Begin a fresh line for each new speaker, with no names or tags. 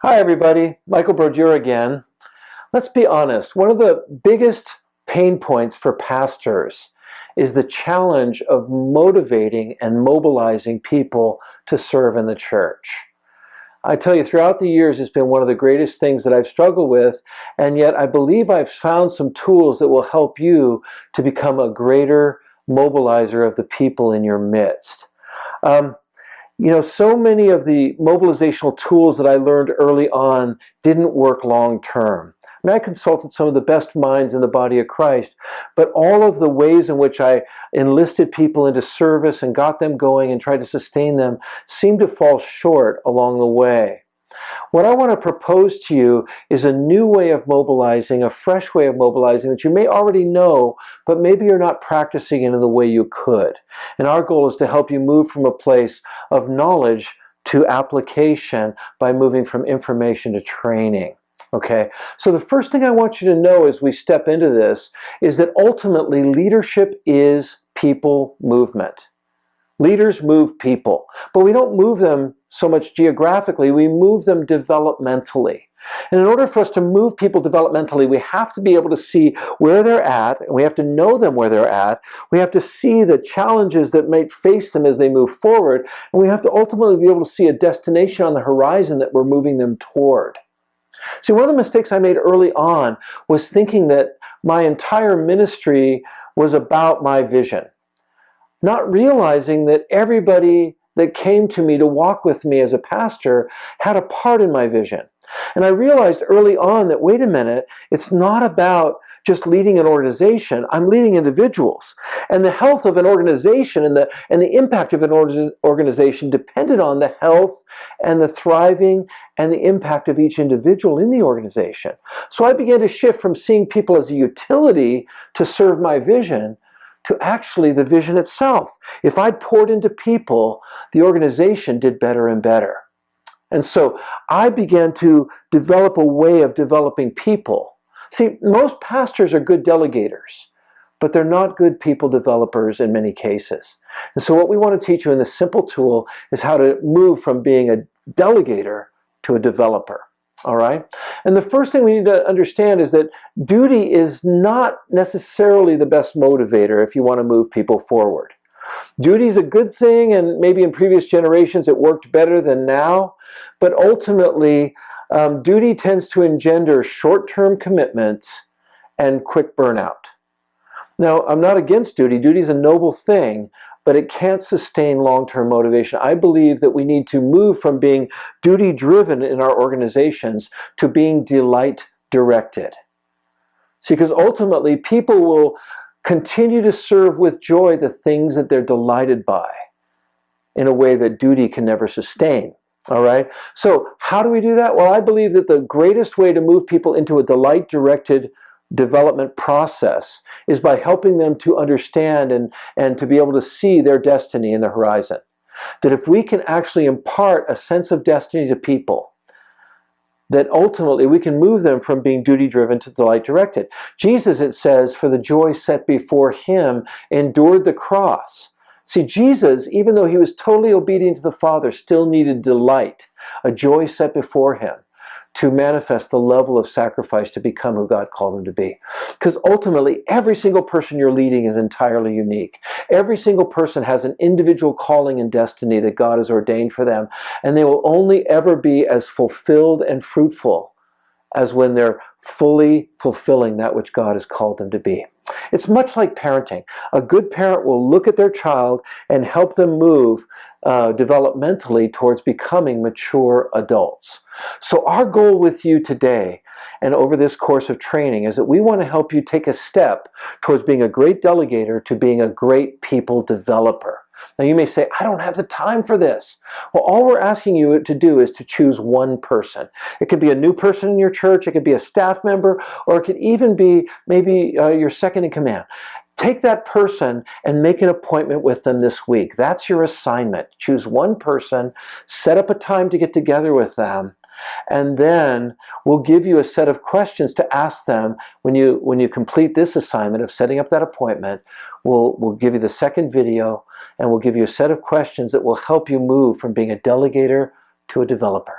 Hi everybody, Michael Brodeur again. Let's be honest, one of the biggest pain points for pastors is the challenge of motivating and mobilizing people to serve in the church. I tell you, throughout the years, it's been one of the greatest things that I've struggled with, and yet I believe I've found some tools that will help you to become a greater mobilizer of the people in your midst. So many of the mobilizational tools that I learned early on didn't work long term. I consulted some of the best minds in the body of Christ, but all of the ways in which I enlisted people into service and got them going and tried to sustain them seemed to fall short along the way. What I want to propose to you is a new way of mobilizing, a fresh way of mobilizing that you may already know, but maybe you're not practicing it in the way you could. And our goal is to help you move from a place of knowledge to application by moving from information to training. Okay, so the first thing I want you to know as we step into this is that ultimately leadership is people movement. Leaders move people, but we don't move them so much geographically, we move them developmentally. And in order for us to move people developmentally, we have to be able to see where they're at, and we have to know them where they're at. We have to see the challenges that might face them as they move forward, and we have to ultimately be able to see a destination on the horizon that we're moving them toward. See, one of the mistakes I made early on was thinking that my entire ministry was about my vision, not realizing that everybody that came to me to walk with me as a pastor had a part in my vision. And I realized early on that, wait a minute, it's not about just leading an organization. I'm leading individuals. And the health of an organization and the impact of an organization depended on the health and the thriving and the impact of each individual in the organization. So I began to shift from seeing people as a utility to serve my vision to actually the vision itself. If I poured into people, the organization did better and better. And so I began to develop a way of developing people. See, most pastors are good delegators, but they're not good people developers in many cases. And so what we want to teach you in this simple tool is how to move from being a delegator to a developer. All right? And the first thing we need to understand is that duty is not necessarily the best motivator if you want to move people forward. Duty is a good thing, and maybe in previous generations it worked better than now, but ultimately duty tends to engender short-term commitment and quick burnout. Now, I'm not against duty. Duty is a noble thing, but it can't sustain long-term motivation. I believe that we need to move from being duty-driven in our organizations to being delight-directed. See, because ultimately people will continue to serve with joy the things that they're delighted by in a way that duty can never sustain. All right? So how do we do that? Well, I believe that the greatest way to move people into a delight-directed development process is by helping them to understand and to be able to see their destiny in the horizon. That if we can actually impart a sense of destiny to people, that ultimately we can move them from being duty-driven to delight-directed. Jesus, it says, for the joy set before him, endured the cross. See, Jesus, even though he was totally obedient to the Father, still needed delight, a joy set before him, to manifest the level of sacrifice to become who God called him to be. Because ultimately, every single person you're leading is entirely unique. Every single person has an individual calling and destiny that God has ordained for them, and they will only ever be as fulfilled and fruitful as when they're fully fulfilling that which God has called them to be. It's much like parenting. A good parent will look at their child and help them move developmentally towards becoming mature adults. So our goal with you today and over this course of training is that we want to help you take a step towards being a great delegator to being a great people developer. Now you may say, I don't have the time for this. Well, all we're asking you to do is to choose one person. It could be a new person in your church, it could be a staff member, or it could even be maybe your second in command. Take that person and make an appointment with them this week. That's your assignment. Choose one person, set up a time to get together with them, and then we'll give you a set of questions to ask them when you complete this assignment of setting up that appointment. We'll give you the second video, and we'll give you a set of questions that will help you move from being a delegator to a developer.